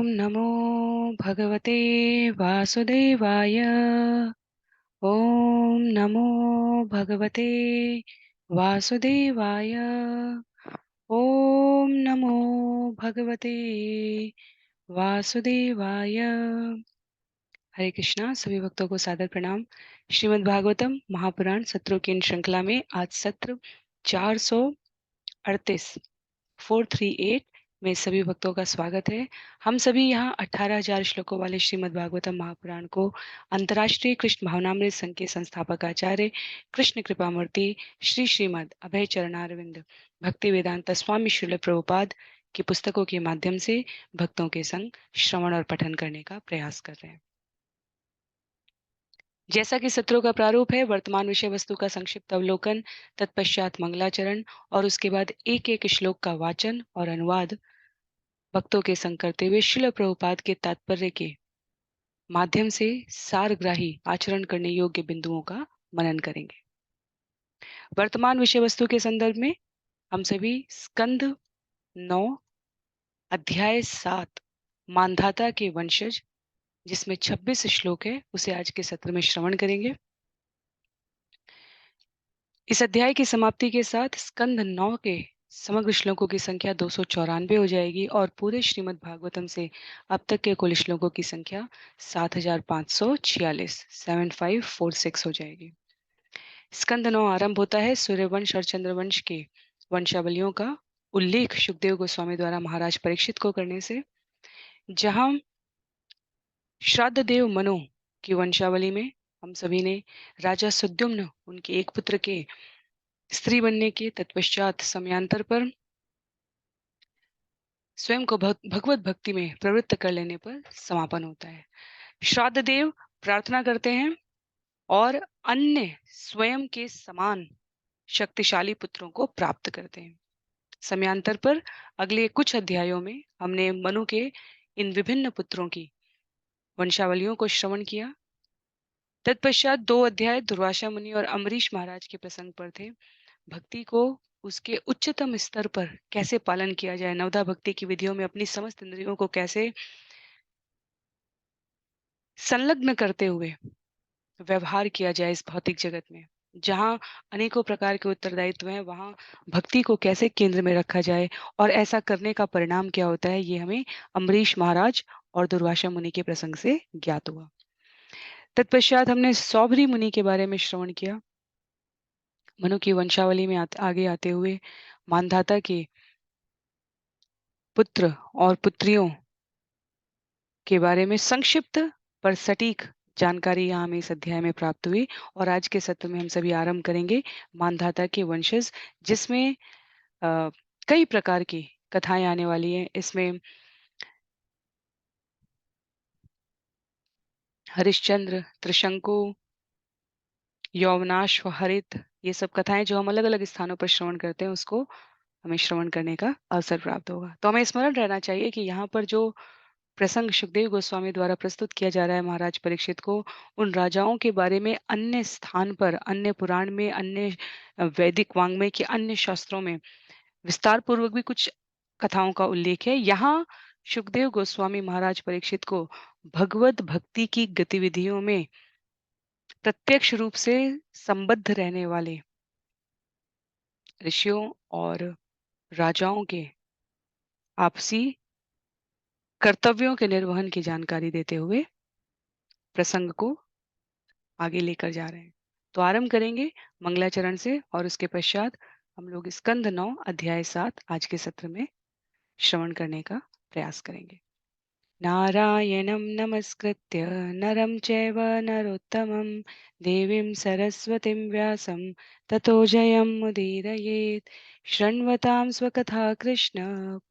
नमो भगवते वासुदेवाय। ॐ नमो भगवते वासुदेवाय। ॐ नमो भगवते वासुदेवाय। हरे कृष्णा। सभी भक्तों को सादर प्रणाम। श्रीमद् भागवतम महापुराण सत्रों की इन श्रृंखला में आज सत्र 438 438 में सभी भक्तों का स्वागत है। हम सभी यहाँ 18,000 श्लोकों वाले श्रीमद् भागवतम महापुराण को अंतर्राष्ट्रीय कृष्ण भावनामृत संघ के संस्थापक आचार्य कृष्ण कृपामूर्ति श्री श्रीमद् अभय चरणारविंद भक्ति वेदांत स्वामी श्रील प्रभुपाद की पुस्तकों के माध्यम से भक्तों के संग श्रवण और पठन करने का प्रयास कर रहे हैं। जैसा कि सत्रों का प्रारूप है, वर्तमान विषय वस्तु का संक्षिप्त अवलोकन, तत्पश्चात मंगलाचरण और उसके बाद एक एक श्लोक का वाचन और अनुवाद भक्तों के संग करते हुए श्रील प्रभुपाद के तात्पर्य के माध्यम से सारग्राही आचरण करने योग्य बिंदुओं का मनन करेंगे। वर्तमान विषय वस्तु के संदर्भ में हम सभी स्कंद 9 अध्याय 7 मानधाता के वंशज, जिसमें 26 श्लोक है, उसे आज के सत्र में श्रवण करेंगे। इस अध्याय की समाप्ति के साथ स्कंद 9 के समग्र श्लोकों की संख्या 294 हो जाएगी और पूरे श्रीमद् भागवतम से अब तक के कुल श्लोकों की संख्या 7,546 7546 हो जाएगी। स्कंद 9 आरंभ होता है सूर्यवंश और चंद्रवंश के वंशावलियों का उल्लेख सुखदेव गोस्वामी द्वारा महाराज परीक्षित को करने से, जहां श्राद्ध देव मनु की वंशावली में हम सभी ने राजा सुद्युम्न उनके एक पुत्र के स्त्री बनने के तत्पश्चात समयांतर पर स्वयं को भगवत भक्ति में प्रवृत्त कर लेने पर समापन होता है। श्राद्ध देव प्रार्थना करते हैं और अन्य स्वयं के समान शक्तिशाली पुत्रों को प्राप्त करते हैं। समयांतर पर अगले कुछ अध्यायों में हमने मनु के इन विभिन्न पुत्रों की वंशावलियों को श्रवण किया। तत्पश्चात 2 अध्याय दुर्वासा मुनि और अम्बरीश महाराज के प्रसंग पर थे। भक्ति को उसके उच्चतम स्तर पर कैसे पालन किया जाए, नवदा भक्ति की विधियों में अपनी समस्त इंद्रियों को कैसे संलग्न करते हुए व्यवहार किया जाए इस भौतिक जगत में, जहाँ अनेकों प्रकार के उत्तरदायित्व हैं, वहाँ भक्ति को कैसे केंद्र में रखा जाए और ऐसा करने का परिणाम क्या होता है, ये हमें अम्बरीश महाराज और दुर्वासा मुनि के प्रसंग से ज्ञात हुआ। तत्पश्चात हमने सौभरी मुनि के बारे में श्रवण किया। मनु की वंशावली में आगे आते हुए मानधाता के पुत्र और पुत्रियों के बारे में संक्षिप्त पर सटीक जानकारी यहाँ हमें इस अध्याय में प्राप्त हुई और आज के सत्र में हम सभी आरंभ करेंगे मानधाता के वंशज, जिसमें कई प्रकार की कथाएं आने वाली हैं। इसमें हरिश्चंद्र, त्रिशंकु, यौवनाश व हरित, ये सब कथाएं जो हम अलग अलग स्थानों पर श्रवण करते हैं, उसको हमें श्रवण करने का अवसर प्राप्त होगा। तो हमें स्मरण रहना चाहिए कि यहाँ पर जो प्रसंग सुखदेव गोस्वामी द्वारा प्रस्तुत किया जा रहा है महाराज परीक्षित को, उन राजाओं के बारे में अन्य स्थान पर, अन्य पुराण में, अन्य वैदिक वाङ्मय के अन्य शास्त्रों में विस्तार पूर्वक भी कुछ कथाओं का उल्लेख है। यहाँ सुखदेव गोस्वामी महाराज परीक्षित को भगवत भक्ति की गतिविधियों में प्रत्यक्ष रूप से संबद्ध रहने वाले ऋषियों और राजाओं के आपसी कर्तव्यों के निर्वहन की जानकारी देते हुए प्रसंग को आगे लेकर जा रहे हैं। तो आरंभ करेंगे मंगलाचरण से और उसके पश्चात हम लोग स्कंद 9 अध्याय 7 आज के सत्र में श्रवण करने का प्रयास करेंगे। नारायणं नमस्कृत्य नरं चैव नरोत्तमं देवीं सरस्वतीं व्यासं ततो जयमुदीरयेत्। शृण्वतां स्वकथा कृष्ण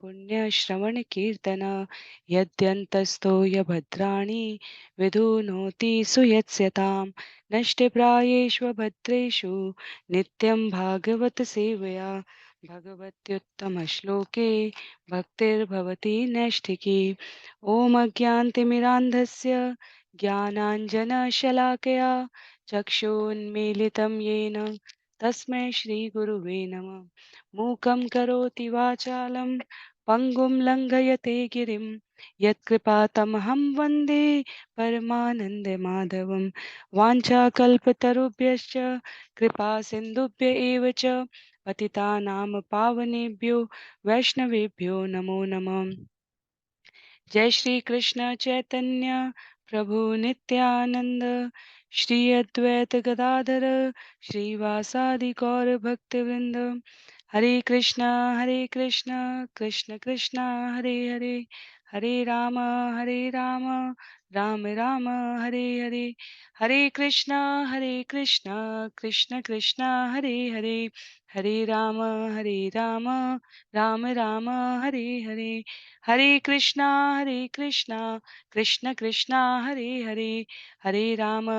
पुण्यश्रवणकीर्तन यद्यन्तस्थो यभद्राणि विधुनोति सुयत्स्यतां नष्टप्रायेष्वभद्रेषु नित्यं भागवत सेवया भगवत्युत्तमश्लोके भक्तिर्भवति नैष्ठिकी। ॐ अज्ञानतिमिरान्धस्य ज्ञानाञ्जनशलाकया चक्षुन्मीलितं येन तस्मै श्रीगुरुवे नमः। मूकं करोति वाचालं पंगुं लंघयते गिरिं यत्कृपातमहं वन्दे परमानन्दमाधवं। वाञ्छाकल्पतरुभ्यश्च कृपा सिन्धुभ्य एव च पतितानां पावनेभ्यो वैष्णवेभ्यो नमो नमः। जय श्री कृष्ण चैतन्य प्रभु नित्यानंद श्री अद्वैत गदाधर श्रीवासादि गौर भक्तवृंद। हरे कृष्णा कृष्ण कृष्ण हरे हरे, हरे राम राम राम हरे हरे। हरे कृष्णा कृष्ण कृष्ण हरे हरे, हरे राम राम राम हरे हरे। हरे कृष्णा कृष्ण कृष्ण हरे हरे, हरे राम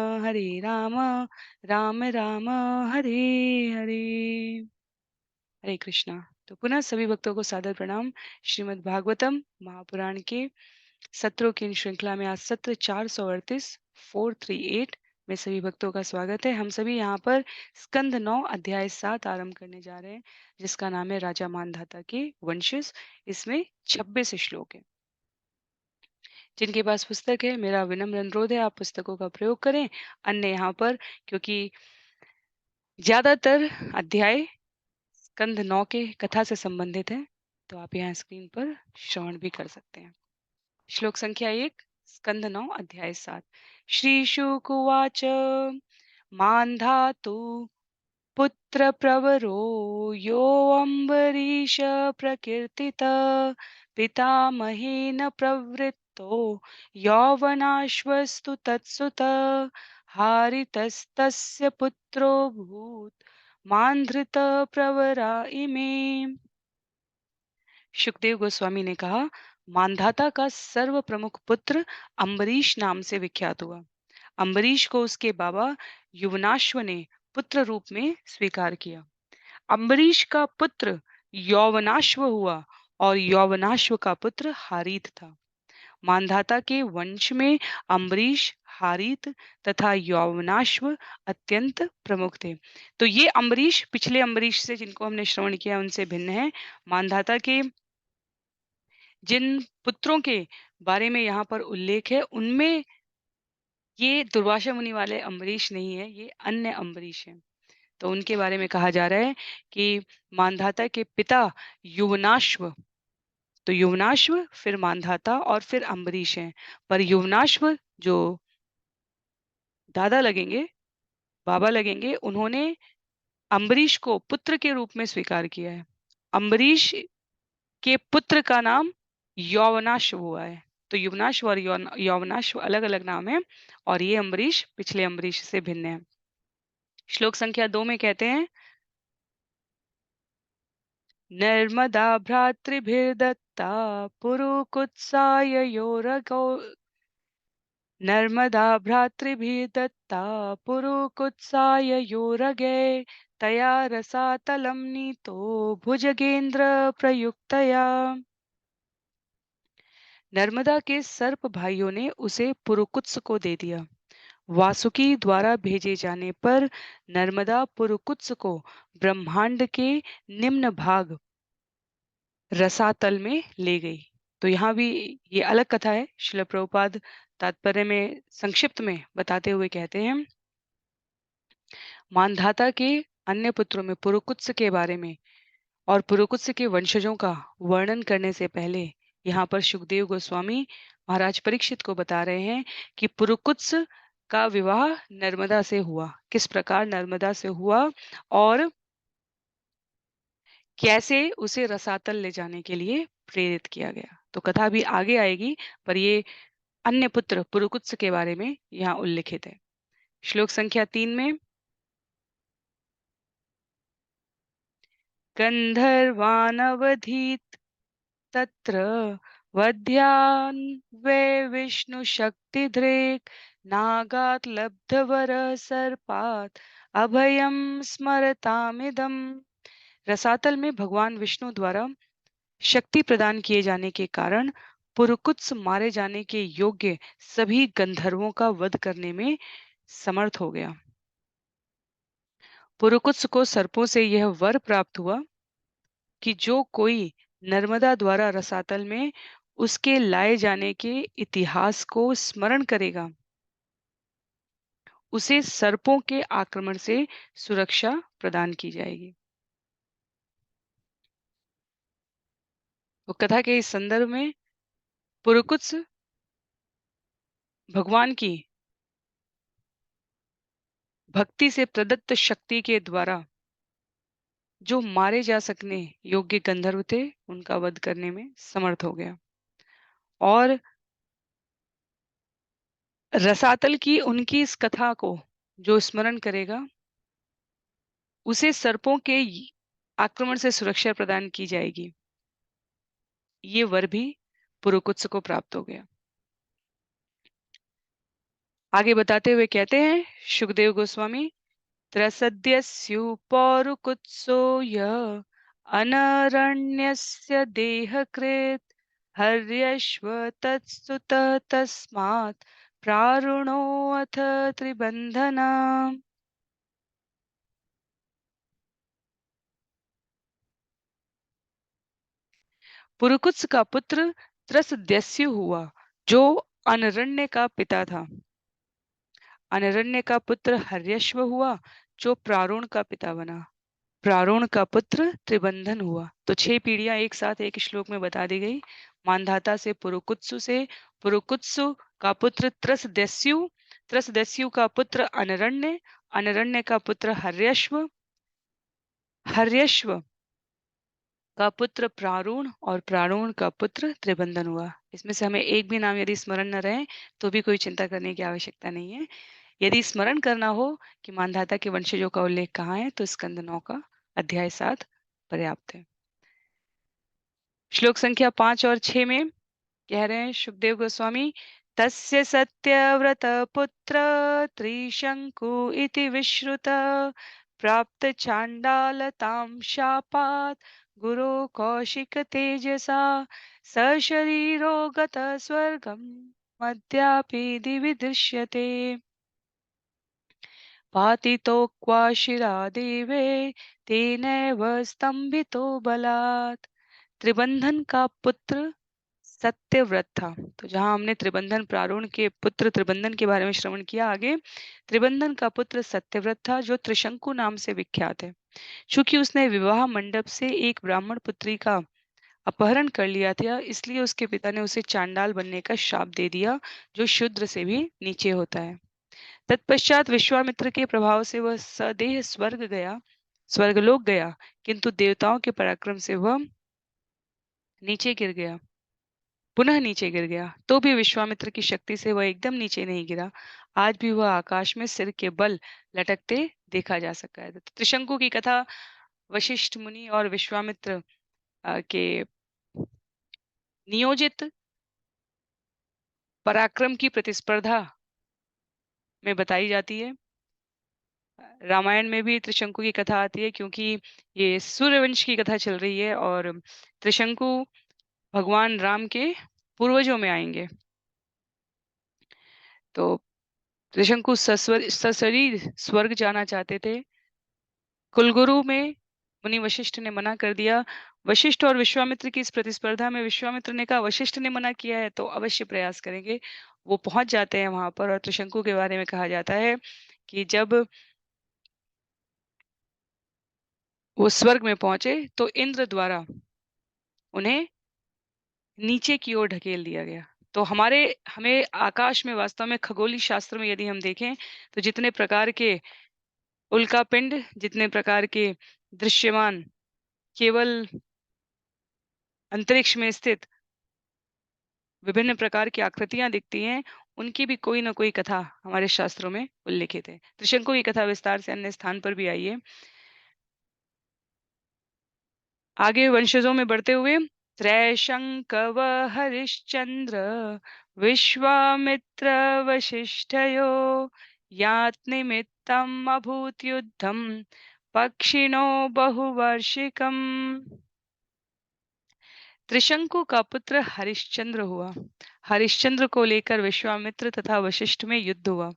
राम राम हरे हरे। हरे कृष्णा। तो पुनः सभी भक्तों को सादर प्रणाम। श्रीमद् भागवतम महापुराण के सत्रों की इन श्रृंखला में आज सत्र 438 438 में सभी भक्तों का स्वागत है। हम सभी यहाँ पर स्कंद 9 अध्याय 7 आरंभ करने जा रहे हैं, जिसका नाम है राजा मानधाता के वंशज। इसमें 26 श्लोक है। जिनके पास पुस्तक है, मेरा विनम्र अनुरोध है आप पुस्तकों का प्रयोग करें। अन्य यहाँ पर क्योंकि ज्यादातर अध्याय स्कंद 9 के कथा से संबंधित है, तो आप यहाँ स्क्रीन पर श्रवण भी कर सकते हैं। श्लोक संख्या 1, स्कंद 9 अध्याय 7। श्री शुक उवाच मान्धातु पुत्र प्रवरो यो अम्बरीश प्रकीर्तितः पितामहेन प्रवृत्तो यौवनाश्वस्तु तत्सुतः हारितस्तस्य पुत्रोऽभूत् मान्धृत प्रवरा इमे। सुखदेव गोस्वामी ने कहा, मानधाता का सर्व प्रमुख पुत्र अम्बरीश नाम से विख्यात हुआ। अम्बरीश को उसके बाबा युवनाश्व ने पुत्र रूप में स्वीकार किया। अम्बरीश का पुत्र यौवनाश्व हुआ और यौवनाश्व का पुत्र हारीत था। मानधाता के वंश में अम्बरीश, हारीत तथा यौवनाश्व अत्यंत प्रमुख थे। तो ये अम्बरीश पिछले अम्बरीश से जिनको हमने श्रवण किया उनसे भिन्न है। मानधाता के जिन पुत्रों के बारे में यहाँ पर उल्लेख है, उनमें ये दुर्वासा मुनि वाले अम्बरीश नहीं है, ये अन्य अम्बरीश हैं। तो उनके बारे में कहा जा रहा है कि मानधाता के पिता युवनाश्व, तो युवनाश्व फिर मानधाता और फिर अम्बरीश हैं। पर युवनाश्व जो दादा लगेंगे, बाबा लगेंगे, उन्होंने अम्बरीश को पुत्र के रूप में स्वीकार किया है। अम्बरीश के पुत्र का नाम यौवनाश्व हुआ है। तो युवनाश्व और यौवनाश्व अलग अलग नाम है और ये अम्बरीश पिछले अम्बरीश से भिन्न है। श्लोक संख्या 2 में कहते हैं, नर्मदा भ्रातृभिर्दत्ता पुरुकुत्साय योरगौ, नर्मदा भ्रातृभिर्दत्ता पुरुकुत्साय योरगे तया रसातलं नीतो भुजगेन्द्र प्रयुक्तया। नर्मदा के सर्प भाइयों ने उसे पुरुकुत्स को दे दिया। वासुकी द्वारा भेजे जाने पर नर्मदा पुरुकुत्स को ब्रह्मांड के निम्न भाग रसातल में ले गई। तो यहाँ भी ये अलग कथा है। श्रील प्रभुपाद तात्पर्य में संक्षिप्त में बताते हुए कहते हैं, मानधाता के अन्य पुत्रों में पुरुकुत्स के बारे में और पुरुकुत्स के वंशजों का वर्णन करने से पहले यहाँ पर सुखदेव गोस्वामी महाराज परीक्षित को बता रहे हैं कि पुरुकुत्स का विवाह नर्मदा से हुआ, किस प्रकार नर्मदा से हुआ और कैसे उसे रसातल ले जाने के लिए प्रेरित किया गया। तो कथा भी आगे आएगी, पर ये अन्य पुत्र पुरुकुत्स के बारे में यहाँ उल्लिखित है। श्लोक संख्या 3 में, गंधर्वानवधीत तत्र वध्यान् वे विष्णु शक्तिधृक् नागात् लब्धवर सर्पात् अभयं स्मरतामिदम्। रसातल में भगवान विष्णु द्वारा शक्ति प्रदान किए जाने के कारण पुरुकुत्स मारे जाने के योग्य सभी गंधर्वों का वध करने में समर्थ हो गया। पुरुकुत्स को सर्पों से यह वर प्राप्त हुआ कि जो कोई नर्मदा द्वारा रसातल में उसके लाए जाने के इतिहास को स्मरण करेगा, उसे सर्पों के आक्रमण से सुरक्षा प्रदान की जाएगी। तो कथा के इस संदर्भ में पुरकुत्स भगवान की भक्ति से प्रदत्त शक्ति के द्वारा जो मारे जा सकने योग्य गंधर्व थे, उनका वध करने में समर्थ हो गया और रसातल की उनकी इस कथा को जो स्मरण करेगा, उसे सर्पों के आक्रमण से सुरक्षा प्रदान की जाएगी। ये वर भी पुरुकुत्स को प्राप्त हो गया। आगे बताते हुए कहते हैं सुखदेव गोस्वामी, त्रसद्यस्युपौरुकुत्सो यः अनरण्यस्य देहकृत् हर्यश्व तत्सुतः तस्मात् प्रारुणोऽथ त्रिबन्धना। पुरुकुत्स का पुत्र त्रसद्यस्यु हुआ, जो अनरण्य का पिता था। अनरण्य का पुत्र हर्यश्व हुआ, जो प्रारुण का पिता बना। प्रारुण का पुत्र त्रिबंधन हुआ। तो 6 पीढ़ियां एक साथ एक श्लोक में बता दी गई। मानधाता से पुरुकुत्सु से, पुरुकुत्सु का पुत्र त्रसदस्यु, त्रसदस्यु का पुत्र अनरण्य, अनरण्य का पुत्र हर्यश्व, हर्यश्व का पुत्र प्रारुण और प्रारुण का पुत्र त्रिबंधन हुआ। इसमें से हमें एक भी नाम यदि स्मरण न रहे तो भी कोई चिंता करने की आवश्यकता नहीं है। यदि स्मरण करना हो कि मानधाता के वंशजों का उल्लेख कहाँ है, तो स्कंद 9 का अध्याय 7 पर्याप्त है। श्लोक संख्या 5 और 6 में कह रहे हैं सुखदेव गोस्वामी, तस्य सत्यव्रत पुत्र त्रिशंकु इति विश्रुत प्राप्त चांडालतां शापात् गुरो कौशिक तेजसा सशरीरो गत स्वर्गम मद्यापि दिवि दृश्यते पातितो क्वाशिरा देवे तेनैव स्तंभितो बलात्। त्रिबंधन का पुत्र सत्यव्रत था। तो जहां हमने त्रिबंधन प्रारुण के पुत्र त्रिबंधन के बारे में श्रवण किया, आगे त्रिबंधन का पुत्र सत्यव्रत था, जो त्रिशंकु नाम से विख्यात है। चूंकि उसने विवाह मंडप से एक ब्राह्मण पुत्री का अपहरण कर लिया था, इसलिए उसके पिता ने उसे चांडाल बनने का शाप दे दिया, जो शूद्र से भी नीचे होता है। तत्पश्चात विश्वामित्र के प्रभाव से वह सदेह स्वर्गलोक गया, किंतु देवताओं के पराक्रम से वह नीचे गिर गया, पुनः नीचे गिर गया। तो भी विश्वामित्र की शक्ति से वह एकदम नीचे नहीं गिरा। आज भी वह आकाश में सिर के बल लटकते देखा जा सका है। तो त्रिशंकु की कथा वशिष्ठ मुनि और विश्वामित्र के नियोजित पराक्रम की प्रतिस्पर्धा में बताई जाती है। रामायण में भी त्रिशंकु की कथा आती है, क्योंकि ये सूर्यवंश की कथा चल रही है और त्रिशंकु भगवान राम के पूर्वजों में आएंगे। तो त्रिशंकु सशरीर स्वर्ग जाना चाहते थे। कुलगुरु में मुनि वशिष्ठ ने मना कर दिया। वशिष्ठ और विश्वामित्र की इस प्रतिस्पर्धा में विश्वामित्र ने कहा, वशिष्ठ ने मना किया है तो अवश्य प्रयास करेंगे। वो पहुंच जाते हैं वहां पर और त्रिशंकु के बारे में कहा जाता है कि जब वो स्वर्ग में पहुंचे तो इंद्र द्वारा उन्हें नीचे की ओर ढकेल दिया गया। तो हमें आकाश में वास्तव में खगोलीय शास्त्र में यदि हम देखें, तो जितने प्रकार के उल्कापिंड, जितने प्रकार के दृश्यमान केवल अंतरिक्ष में स्थित विभिन्न प्रकार की आकृतियां दिखती हैं, उनकी भी कोई ना कोई कथा हमारे शास्त्रों में उल्लिखित है। त्रिशंकु की कथा विस्तार से अन्य स्थान पर भी आई है। आगे वंशजों में बढ़ते हुए, त्रैशंकव हरिश्चंद्र विश्वामित्र वशिष्ठयो यात निमित्तम अभूत युद्धम पक्षिणो बहुवर्षिकम। त्रिशंकु का पुत्र हरिश्चंद्र हुआ। हरिश्चंद्र को लेकर विश्वामित्र तथा वशिष्ठ में युद्ध हुआ।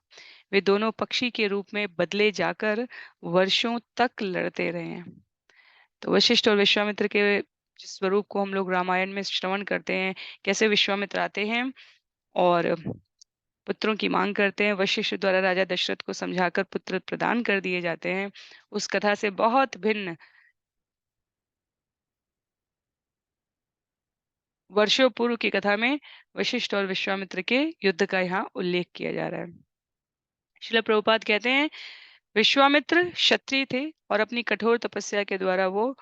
वे दोनों पक्षी के रूप में बदले जाकर वर्षों तक लड़ते रहे हैं। तो वशिष्ठ और विश्वामित्र के जिस स्वरूप को हम लोग रामायण में श्रवण करते हैं, कैसे विश्वामित्र आते हैं और पुत्रों की मांग करते हैं, वशिष्ठ द्वारा राजा दशरथ को समझाकर पुत्र प्रदान कर दिए जाते हैं, उस कथा से बहुत भिन्न वर्षों पूर्व की कथा में वशिष्ठ और विश्वामित्र के युद्ध का यहाँ उल्लेख किया जा रहा है। श्रील प्रभुपाद कहते हैं, विश्वामित्र क्षत्रिय थे और अपनी कठोर तपस्या के द्वारा वो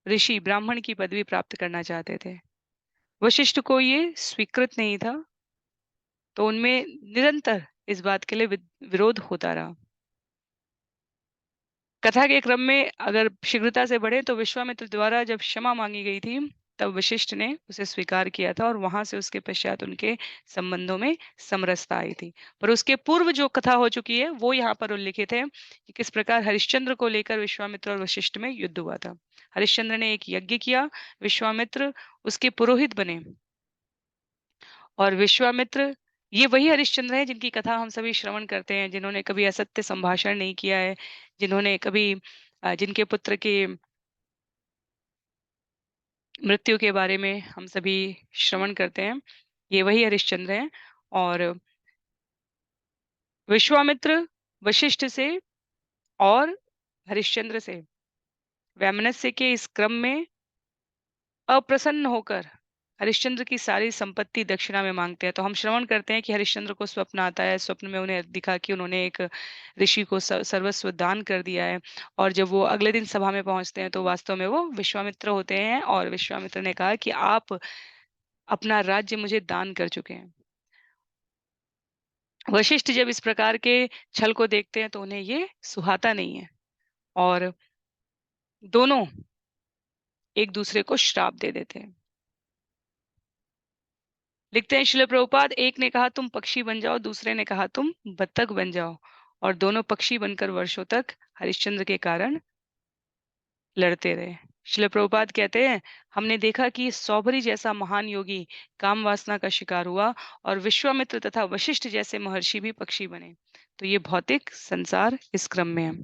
ऋषि ब्राह्मण की पदवी प्राप्त करना चाहते थे। वशिष्ठ को ये स्वीकृत नहीं था, तो उनमें निरंतर इस बात के लिए विरोध होता रहा। कथा के क्रम में अगर शीघ्रता से बढ़े तो विश्वामित्र द्वारा जब क्षमा मांगी गई थी, तब वशिष्ठ ने उसे स्वीकार किया था और वहां से उसके पश्चात उनके संबंधों में समरसता आई थी। पर उसके पूर्व जो कथा हो चुकी है वो यहाँ पर उल्लिखित है कि किस प्रकार हरिश्चंद्र को लेकर विश्वामित्र और वशिष्ठ में युद्ध हुआ था। हरिश्चंद्र ने एक यज्ञ किया, विश्वामित्र उसके पुरोहित बने और विश्वामित्र ये वही हरिश्चंद्र है जिनकी कथा हम सभी श्रवण करते हैं, जिन्होंने कभी असत्य संभाषण नहीं किया है, जिन्होंने कभी जिनके पुत्र के मृत्यु के बारे में हम सभी श्रवण करते हैं, ये वही हरिश्चंद्र हैं। और विश्वामित्र वशिष्ठ से और हरिश्चंद्र से वैमनस्य के इस क्रम में अप्रसन्न होकर हरिश्चंद्र की सारी संपत्ति दक्षिणा में मांगते हैं। तो हम श्रवण करते हैं कि हरिश्चंद्र को स्वप्न आता है, स्वप्न में उन्हें दिखा कि उन्होंने एक ऋषि को सर्वस्व दान कर दिया है, और जब वो अगले दिन सभा में पहुंचते हैं तो वास्तव में वो विश्वामित्र होते हैं और विश्वामित्र ने कहा कि आप अपना राज्य मुझे दान कर चुके हैं। वशिष्ठ जब इस प्रकार के छल को देखते हैं तो उन्हें ये सुहाता नहीं है और दोनों एक दूसरे को श्राप दे देते हैं। लिखते हैं श्रील प्रभुपाद, एक ने कहा तुम पक्षी बन जाओ, दूसरे ने कहा तुम बत्तख बन जाओ, और दोनों पक्षी बनकर वर्षों तक हरिश्चंद्र के कारण लड़ते रहे। श्रील प्रभुपाद कहते हैं, हमने देखा कि सौभरी जैसा महान योगी काम वासना का शिकार हुआ और विश्वामित्र तथा वशिष्ठ जैसे महर्षि भी पक्षी बने। तो ये भौतिक संसार इस क्रम में है।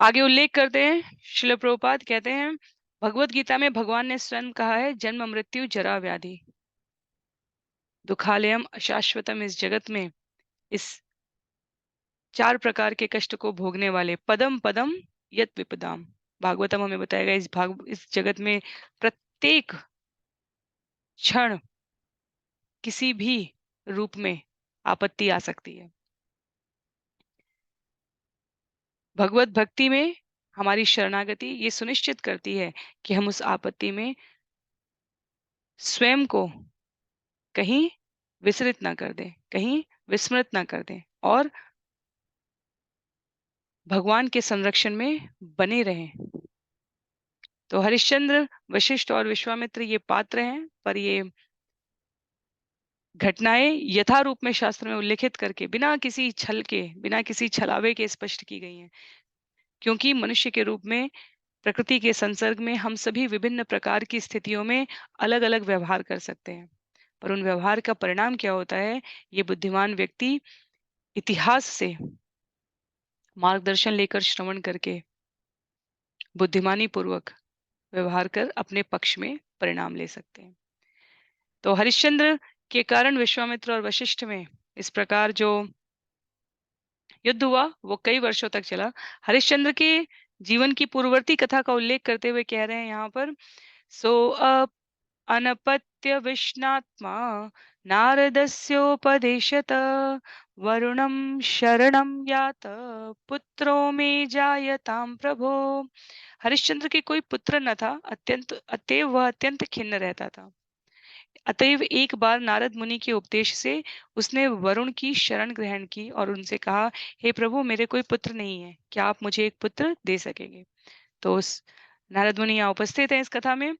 आगे उल्लेख करते हैं, श्रील प्रभुपाद कहते हैं, भगवत गीता में भगवान ने स्वयं कहा है, जन्म मृत्यु जरा व्याधि दुखालयम अशाश्वतम, इस जगत में इस चार प्रकार के कष्ट को भोगने वाले पदम पदम यत विपदाम, भागवतम हमें बताएगा इस जगत में प्रत्येक क्षण किसी भी रूप में आपत्ति आ सकती है। भगवत भक्ति में हमारी शरणागति ये सुनिश्चित करती है कि हम उस आपत्ति में स्वयं को कहीं विसरित ना कर दें, कहीं विस्मृत ना कर दें और भगवान के संरक्षण में बने रहें। तो हरिश्चंद्र, वशिष्ठ और विश्वामित्र ये पात्र हैं, पर ये घटनाएं यथारूप में शास्त्र में उल्लिखित करके बिना किसी छल के, बिना किसी छलावे के स्पष्ट की गई हैं। क्योंकि मनुष्य के रूप में प्रकृति के संसर्ग में हम सभी विभिन्न प्रकार की स्थितियों में अलग अलग व्यवहार कर सकते हैं, पर उन व्यवहार का परिणाम क्या होता है, ये बुद्धिमान व्यक्ति इतिहास से मार्गदर्शन लेकर श्रवण करके बुद्धिमानी पूर्वक व्यवहार कर अपने पक्ष में परिणाम ले सकते हैं। तो हरिश्चंद्र के कारण विश्वामित्र और वशिष्ठ में इस प्रकार जो युद्ध हुआ वो कई वर्षों तक चला। हरिश्चंद्र के जीवन की पूर्ववर्ती कथा का उल्लेख करते हुए कह रहे हैं यहाँ पर, सो अनपत्य विष्णात्मा नारदस्योपदेशत वरुणं शरणं यात पुत्रो में जायताम प्रभो। हरिश्चंद्र के कोई पुत्र न था, अतएव वह अत्यंत खिन्न रहता था। अतएव एक बार नारद मुनि के उपदेश से उसने वरुण की शरण ग्रहण की और उनसे कहा, हे प्रभु, मेरे कोई पुत्र नहीं है, क्या आप मुझे एक पुत्र दे सकेंगे? तो उस नारद मुनि यहाँ उपस्थित हैं इस कथा में।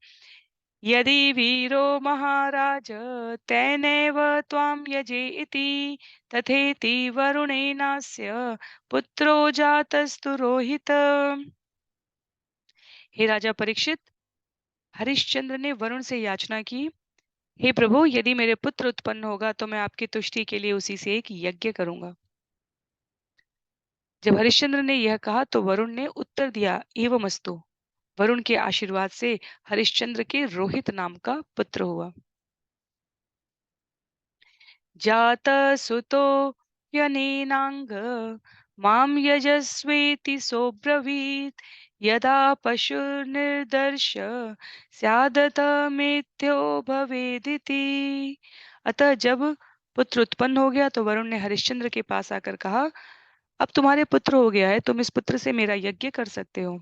यदि वीरो महाराज तैनैव त्वां यजे इति तथेति वरुणेनास्य पुत्रो जातस्तु रोहित। हे राजा परीक्षित, हरिश्चंद्र ने वरुण से याचना की, हे प्रभु, यदि मेरे पुत्र उत्पन्न होगा तो मैं आपकी तुष्टि के लिए उसी से एक यज्ञ करूंगा। जब हरिश्चंद्र ने यह कहा तो वरुण ने उत्तर दिया, एवमस्तु। वरुण के आशीर्वाद से हरिश्चंद्र के रोहित नाम का पुत्र हुआ। जात सुतो यनेनांग माम यजस्वेति सोब्रवीत यदा पशुर्निर्दर्श स्यादतमेत्यो भवेदिति। अतः जब पुत्र उत्पन्न हो गया तो वरुण ने हरिश्चंद्र के पास आकर कहा, अब तुम्हारे पुत्र हो गया है, तुम इस पुत्र से मेरा यज्ञ कर सकते हो।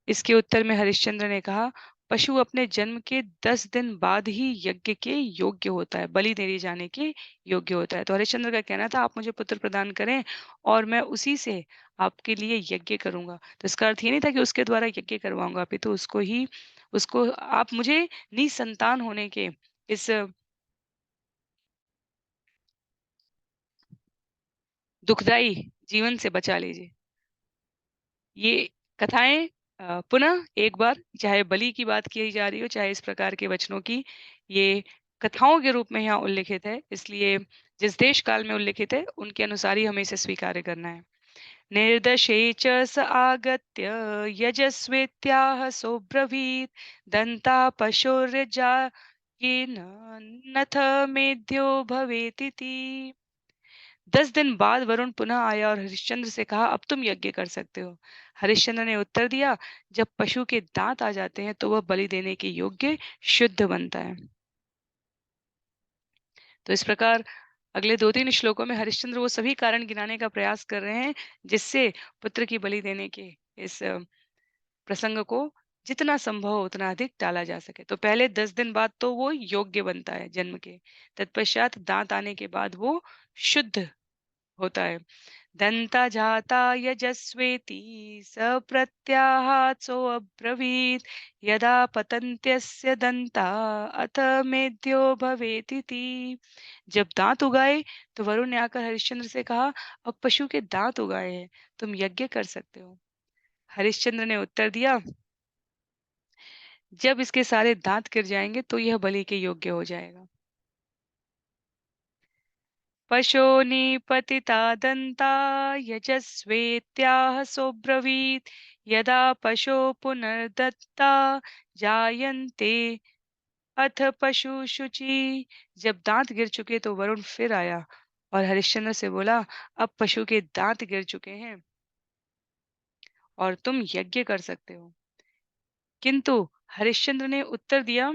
इसके उत्तर में हरिश्चंद्र ने कहा, पशु अपने जन्म के 10 दिन बाद ही यज्ञ के योग्य होता है, बलि दिए जाने के योग्य होता है। तो हरिश्चंद्र का कहना था, आप मुझे पुत्र प्रदान करें और मैं उसी से आपके लिए यज्ञ करूंगा। तो इसका अर्थ ये नहीं था कि उसके द्वारा यज्ञ करवाऊंगा, अपितु उसको आप मुझे निसंतान होने के इस दुखदाई जीवन से बचा लीजिए। ये कथाएं पुनः एक बार, चाहे बलि की बात की जा रही हो, चाहे इस प्रकार के वचनों की, ये कथाओं के रूप में यहाँ उल्लिखित है। इसलिए जिस देश काल में उल्लिखित है उनके अनुसार ही हमें इसे स्वीकार करना है। निर्दशे च स आगत्य यजस्वेत्याह सोब्रवीत दंता पशुर्जा येन नथ मेध्यो भवेतिति। 10 दिन बाद वरुण पुनः आया और हरिश्चंद्र से कहा, अब तुम यज्ञ कर सकते हो। हरिश्चंद्र ने उत्तर दिया, जब पशु के दांत आ जाते हैं तो वह बलि देने के योग्य शुद्ध बनता है। तो इस प्रकार अगले 2-3 श्लोकों में हरिश्चंद्र वो सभी कारण गिनाने का प्रयास कर रहे हैं जिससे पुत्र की बलि देने के इस प्रसंग को जितना संभव हो उतना अधिक टाला जा सके। तो पहले 10 दिन बाद तो वो योग्य बनता है जन्म के, तत्पश्चात दांत आने के बाद वो शुद्ध होता है। दंता जाता यजस्वेति स प्रत्याहात्सो अब्रवीत यदा पतन्त्यस्य दंता अथ मेद्यो भवेतिति। जब दांत उगाए तो वरुण ने आकर हरिश्चंद्र से कहा, अब पशु के दांत उगाए हैं, तुम यज्ञ कर सकते हो। हरिश्चंद्र ने उत्तर दिया, जब इसके सारे दांत गिर जाएंगे तो यह बलि के योग्य हो जाएगा। पशो निपतिता दन्ता यजस्वेत्याह सोब्रवीत् यदा पशो पुनर्दत्ता जायन्ते अथ पशु शुचि। जब दांत गिर चुके तो वरुण फिर आया और हरिश्चंद्र से बोला, अब पशु के दांत गिर चुके हैं और तुम यज्ञ कर सकते हो। किंतु हरिश्चंद्र ने उत्तर दिया,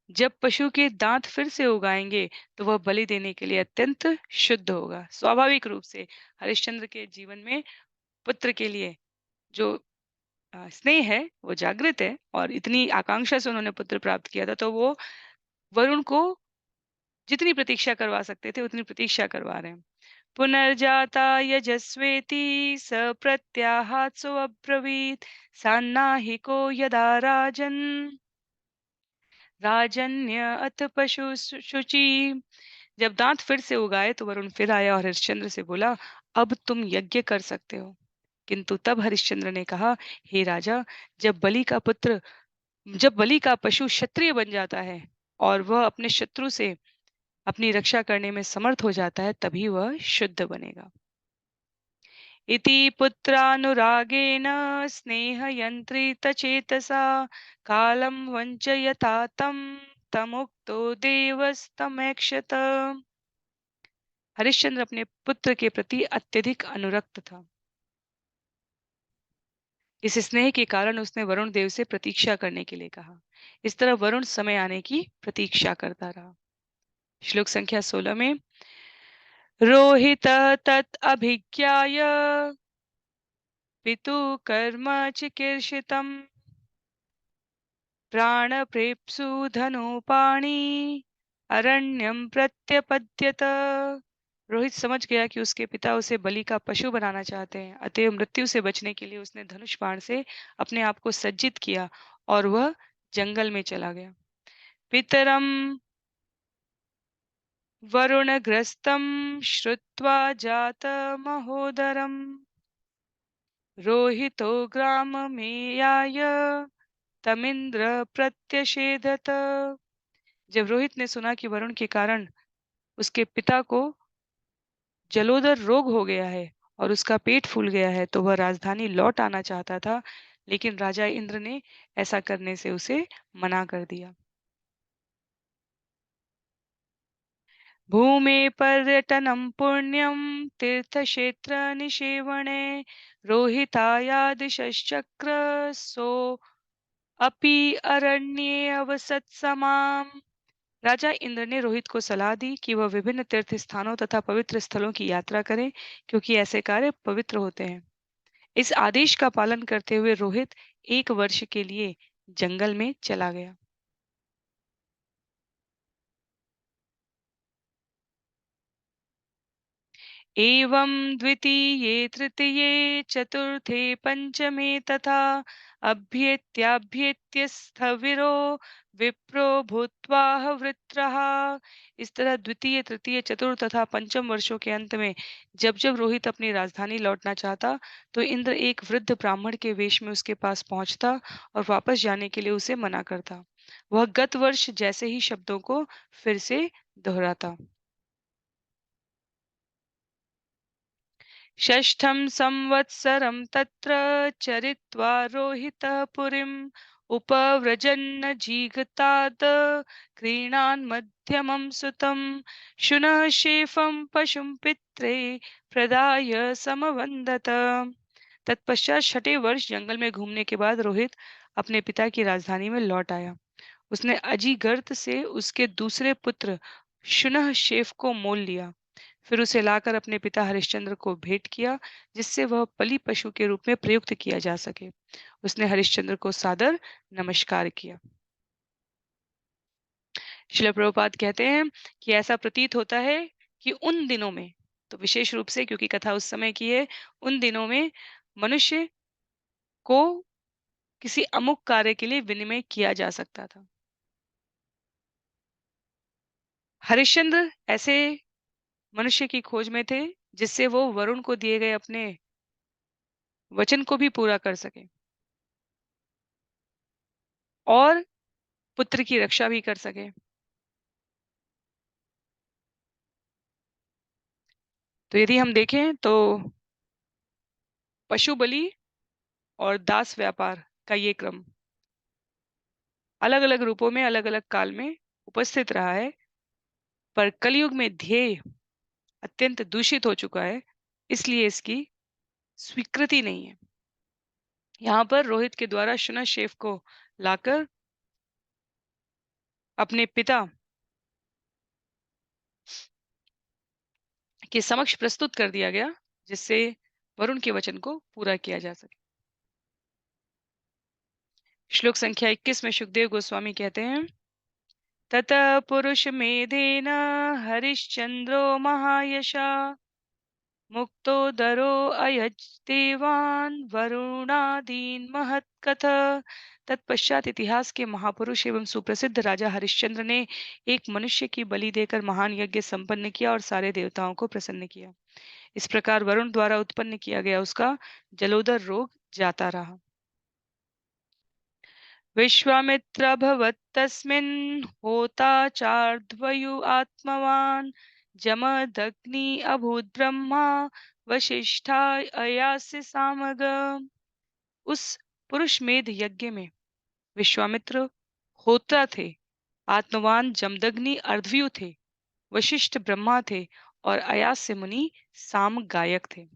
जब पशु के दांत फिर से उगाएंगे तो वह बलि देने के लिए अत्यंत शुद्ध होगा। स्वाभाविक रूप से हरिश्चंद्र के जीवन में पुत्र के लिए जो स्नेह है वो जागृत है और इतनी आकांक्षा से उन्होंने पुत्र प्राप्त किया था, तो वो वरुण को जितनी प्रतीक्षा करवा सकते थे उतनी प्रतीक्षा करवा रहे हैं। पुनर्जाता यजस्वेति स प्रत्याहात्सो अब्रवीत सान्नाहिको यदा राजन् राजन्य अथ पशु शुचि। जब दांत फिर से उगाए तो वरुण फिर आया और हरिश्चंद्र से बोला, अब तुम यज्ञ कर सकते हो। किंतु तब हरिश्चंद्र ने कहा, हे राजा, जब बलि का पशु क्षत्रिय बन जाता है और वह अपने शत्रु से अपनी रक्षा करने में समर्थ हो जाता है तभी वह शुद्ध बनेगा। इति पुत्रानुरागेण स्नेहयन्त्रितचेतसा कालं वञ्चयता तं तमुक्तो देवस्तमैक्षत। हरिश्चंद्र अपने पुत्र के प्रति अत्यधिक अनुरक्त था। इस स्नेह के कारण उसने वरुण देव से प्रतीक्षा करने के लिए कहा। इस तरह वरुण समय आने की प्रतीक्षा करता रहा। श्लोक संख्या 16 में, रोहित तत् अभिज्ञाय पितु कर्म चिकीर्षितम् प्राणप्रेप्सु धनुपाणि अरण्यम प्रत्यपद्यत। रोहित समझ गया कि उसके पिता उसे बलि का पशु बनाना चाहते हैं, अतएव मृत्यु से बचने के लिए उसने धनुष बाण से अपने आप को सज्जित किया और वह जंगल में चला गया। पितरम वरुणग्रस्तं श्रुत्वा जात महोदरम रोहितो ग्राममेयाय तमिंद्र प्रत्यषेधत। जब रोहित ने सुना कि वरुण के कारण उसके पिता को जलोदर रोग हो गया है और उसका पेट फूल गया है, तो वह राजधानी लौट आना चाहता था, लेकिन राजा इंद्र ने ऐसा करने से उसे मना कर दिया। भूमे पर्यटनं पुण्यं तीर्थक्षेत्र निषेवणे रोहितायादिशश्चक्र सो अपि अरण्ये अवसत्समाम। राजा इंद्र ने रोहित को सलाह दी कि वह विभिन्न तीर्थ स्थानों तथा पवित्र स्थलों की यात्रा करे, क्योंकि ऐसे कार्य पवित्र होते हैं। इस आदेश का पालन करते हुए रोहित 1 वर्ष के लिए जंगल में चला गया। एवं द्वितीये तृतीये चतुर्थे पंचमे तथा अभ्येत्याभ्येत्य स्थविरो विप्रो भूत्वा वृत्रः। इस तरह द्वितीय तृतीय चतुर्थ तथा पंचम वर्षों के अंत में जब जब रोहित अपनी राजधानी लौटना चाहता, तो इंद्र एक वृद्ध ब्राह्मण के वेश में उसके पास पहुंचता और वापस जाने के लिए उसे मना करता। वह गत वर्ष जैसे ही शब्दों को फिर से दोहराता। षष्ठं संवत्सरं तत्र चरित्वा रोहितः पुरीम् उपव्रजन्न जीगतात् क्रीणान् मध्यमं सुतं शुनः शेफं पशुं पित्रे प्रदाय समवन्दत। तत्पश्चात छठे वर्ष जंगल में घूमने के बाद रोहित अपने पिता की राजधानी में लौट आया। उसने अजीगर्त से उसके दूसरे पुत्र शुनः शेफ को मोल लिया। फिर उसे लाकर अपने पिता हरिश्चंद्र को भेंट किया, जिससे वह बलि पशु के रूप में प्रयुक्त किया जा सके। उसने हरिश्चंद्र को सादर नमस्कार किया। श्रील प्रभुपाद कहते हैं कि ऐसा प्रतीत होता है कि उन दिनों में, तो विशेष रूप से क्योंकि कथा उस समय की है, उन दिनों में मनुष्य को किसी अमुक कार्य के लिए विनिमय किया जा सकता था। हरिश्चंद्र ऐसे मनुष्य की खोज में थे जिससे वो वरुण को दिए गए अपने वचन को भी पूरा कर सके और पुत्र की रक्षा भी कर सके। तो यदि हम देखें तो पशु बलि और दास व्यापार का ये क्रम अलग अलग रूपों में अलग अलग काल में उपस्थित रहा है, पर कलयुग में ध्येय अत्यंत दूषित हो चुका है, इसलिए इसकी स्वीकृति नहीं है। यहाँ पर रोहित के द्वारा शुनः शेफ को लाकर अपने पिता के समक्ष प्रस्तुत कर दिया गया, जिससे वरुण के वचन को पूरा किया जा सके। श्लोक संख्या 21 में सुखदेव गोस्वामी कहते हैं, ततः पुरुष मेधेन हरिश्चंद्रो महायशा मुक्तो दरो अयज्देवान् वरुणादीन महत्कथ। तत्पश्चात इतिहास के महापुरुष एवं सुप्रसिद्ध राजा हरिश्चंद्र ने एक मनुष्य की बलि देकर महान यज्ञ संपन्न किया और सारे देवताओं को प्रसन्न किया। इस प्रकार वरुण द्वारा उत्पन्न किया गया उसका जलोदर रोग जाता रहा। विश्वामित्रभवत् तस्मिन् होता चार्द्वयु आत्मवान् जमदग्नि अभूत् ब्रह्मा वशिष्ठा अयास्य सामग। उस पुरुष मेध यज्ञ में विश्वामित्र होता थे, आत्मवान जमदग्नि अर्धव्यु थे, वशिष्ठ ब्रह्मा थे और अयास्य मुनि साम गायक थे।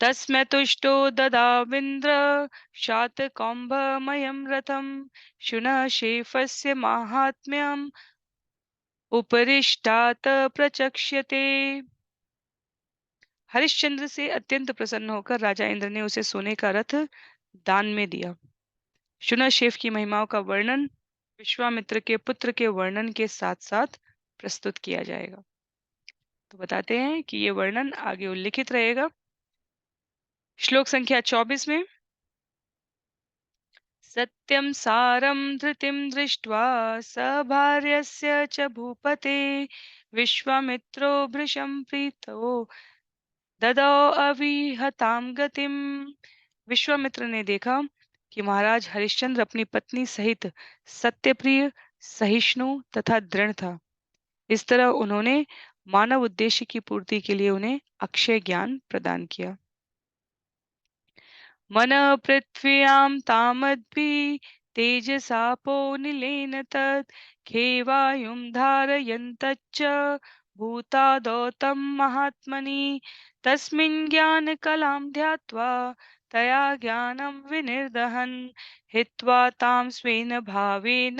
तस्मै तुष्टो ददाविन्द्र शातकौम्भमयं रथं शुनः शेफस्य माहात्म्यम् उपरिष्टात् प्रचक्ष्यते। हरिश्चंद्र से अत्यंत प्रसन्न होकर राजा इंद्र ने उसे सोने का रथ दान में दिया। शुनः शेफ की महिमाओं का वर्णन विश्वामित्र के पुत्र के वर्णन के साथ साथ प्रस्तुत किया जाएगा। तो बताते हैं कि ये वर्णन आगे उल्लिखित रहेगा। श्लोक संख्या 24 में, सत्यं सारं धृतिं दृष्ट्वा स भार्यस्य च भूपते विश्वामित्रो भृशं प्रीतो ददौ अविहतां गतिम। विश्वामित्र ने देखा कि महाराज हरिश्चंद्र अपनी पत्नी सहित सत्यप्रिय, सहिष्णु तथा दृढ़ था। इस तरह उन्होंने मानव उद्देश्य की पूर्ति के लिए उन्हें अक्षय ज्ञान प्रदान किया। मन पृथ्व्यां तामद्भि तेजसापो निलेन तत् खेवायुं धारयन्तच्च भूतादौतं महात्मनि तस्मिन् ज्ञानकलां ध्यात्वा तया ज्ञानं विनिर्दहन् हित्वा तां स्वेन भावेन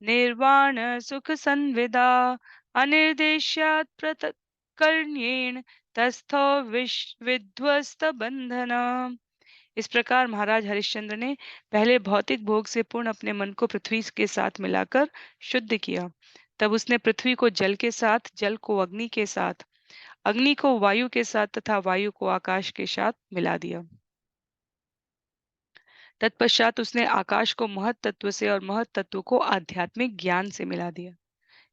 निर्वाण सुख संविदा अनिर्देश्यात् पृथक्कर्ण्येन तस्थो विध्वस्त बंधन। इस प्रकार महाराज हरिश्चंद्र ने पहले भौतिक भोग से पूर्ण अपने मन को पृथ्वी के साथ मिलाकर शुद्ध किया। तब उसने पृथ्वी को जल के साथ, जल को अग्नि के साथ, अग्नि को वायु के साथ तथा वायु को आकाश के साथ मिला दिया। तत्पश्चात उसने आकाश को महत तत्व से और महत तत्व को आध्यात्मिक ज्ञान से मिला दिया।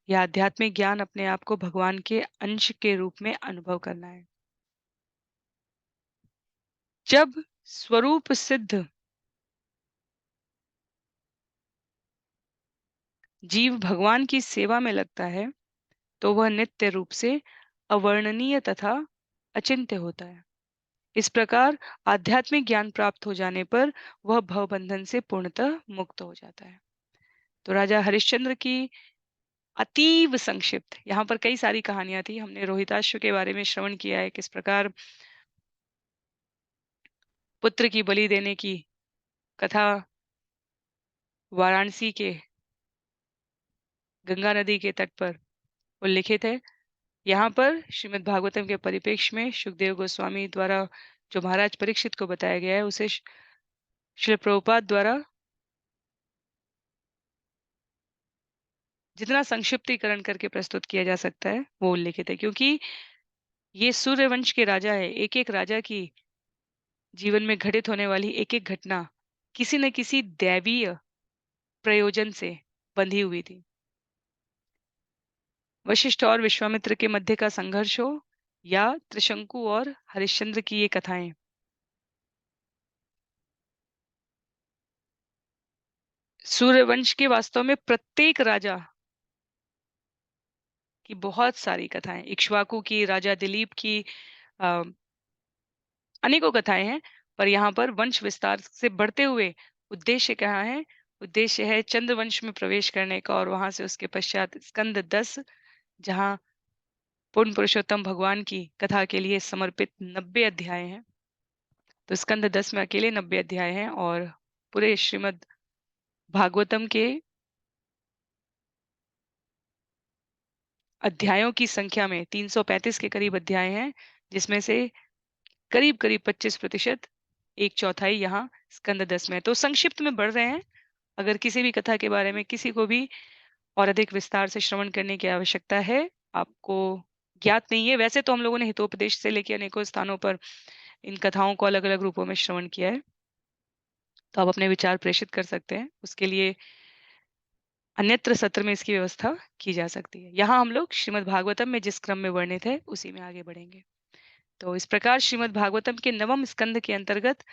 यह आध्यात्मिक ज्ञान अपने आप को भगवान के अंश के रूप में अनुभव करना है। जब स्वरूप सिद्ध जीव भगवान की सेवा में लगता है तो वह नित्य रूप से अवर्णनीय तथा अचिंत्य होता है। इस प्रकार आध्यात्मिक ज्ञान प्राप्त हो जाने पर वह भवबंधन से पूर्णतः मुक्त हो जाता है। तो राजा हरिश्चंद्र की अतीव संक्षिप्त, यहाँ पर कई सारी कहानियां थी। हमने रोहिताश्व के बारे में श्रवण किया है, किस प्रकार पुत्र की बलि देने की कथा वाराणसी के गंगा नदी के तट पर उल्लिखित है। यहाँ पर श्रीमद् भागवतम के परिप्रेक्ष्य में सुखदेव गोस्वामी द्वारा जो महाराज परीक्षित को बताया गया है उसे श्रील प्रभुपाद द्वारा जितना संक्षिप्तीकरण करके प्रस्तुत किया जा सकता है वो उल्लिखित है, क्योंकि ये सूर्यवंश के राजा है। एक एक राजा की जीवन में घटित होने वाली एक एक घटना किसी न किसी दैवीय प्रयोजन से बंधी हुई थी। वशिष्ठ और विश्वामित्र के मध्य का संघर्ष हो या त्रिशंकु और हरिश्चंद्र की ये कथाएं, सूर्यवंश के वास्तव में प्रत्येक राजा की बहुत सारी कथाएं, इक्ष्वाकु की, राजा दिलीप की, अ, अनेकों कथाएं हैं। पर यहाँ पर वंश विस्तार से बढ़ते हुए उद्देश्य क्या है? उद्देश्य है चंद्रवंश में प्रवेश करने का, और वहां से उसके पश्चात स्कंद 10, जहाँ पूर्ण पुरुषोत्तम भगवान की कथा के लिए समर्पित 90 अध्याय हैं। तो स्कंद 10 में अकेले 90 अध्याय हैं, और पूरे श्रीमद् भागवतम के अध्यायों की संख्या में 335 के करीब अध्याय हैं, जिसमें से करीब करीब 25%, एक चौथाई यहाँ स्कंद 10 में। तो संक्षिप्त में बढ़ रहे हैं। अगर किसी भी कथा के बारे में किसी को भी और अधिक विस्तार से श्रवण करने की आवश्यकता है, आपको ज्ञात नहीं है, वैसे तो हम लोगों ने हितोपदेश से लेकर अनेकों स्थानों पर इन कथाओं को अलग अलग रूपों में श्रवण किया है, तो आप अपने विचार प्रेषित कर सकते हैं। उसके लिए अन्यत्र सत्र में इसकी व्यवस्था की जा सकती है। यहाँ हम लोग श्रीमद् भागवतम में जिस क्रम में वर्णित है उसी में आगे बढ़ेंगे। तो इस प्रकार श्रीमद् भागवतम के नवम स्कंद के अंतर्गत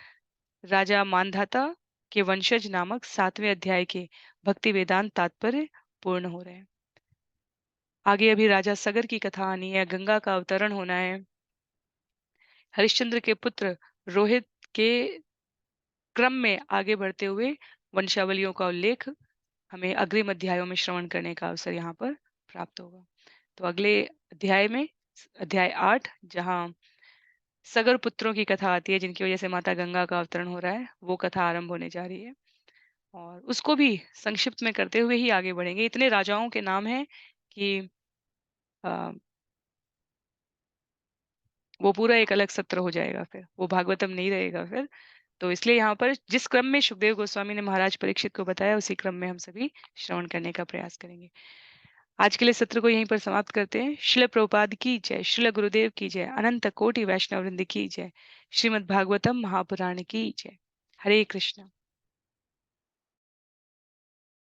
राजा मानधाता के वंशज नामक 7वें अध्याय के भक्ति वेदांत तात्पर्य पूर्ण हो रहे हैं। आगे अभी राजा सगर की कथा आनी है, गंगा का अवतरण होना है, हरिश्चंद्र के पुत्र रोहित के क्रम में आगे बढ़ते हुए वंशावलियों का उल्लेख हमें अग्रिम अध्यायों में श्रवण करने का अवसर यहाँ पर प्राप्त होगा। तो अगले अध्याय में, अध्याय 8, जहाँ सगर पुत्रों की कथा आती है जिनकी वजह से माता गंगा का अवतरण हो रहा है, वो कथा आरंभ होने जा रही है, और उसको भी संक्षिप्त में करते हुए ही आगे बढ़ेंगे। इतने राजाओं के नाम हैं कि आ, वो पूरा एक अलग सत्र हो जाएगा, फिर वो भागवतम नहीं रहेगा फिर। तो इसलिए यहाँ पर जिस क्रम में सुखदेव गोस्वामी ने महाराज परीक्षित को बताया उसी क्रम में हम सभी श्रवण करने का प्रयास करेंगे। आज के लिए सत्र को यहीं पर समाप्त करते हैं। श्रील प्रभुपाद की जय, श्रील गुरुदेव की जय, अनंत कोटि वैष्णव वृंद की जय, श्रीमद् भागवतम महापुराण की जय। हरे कृष्ण।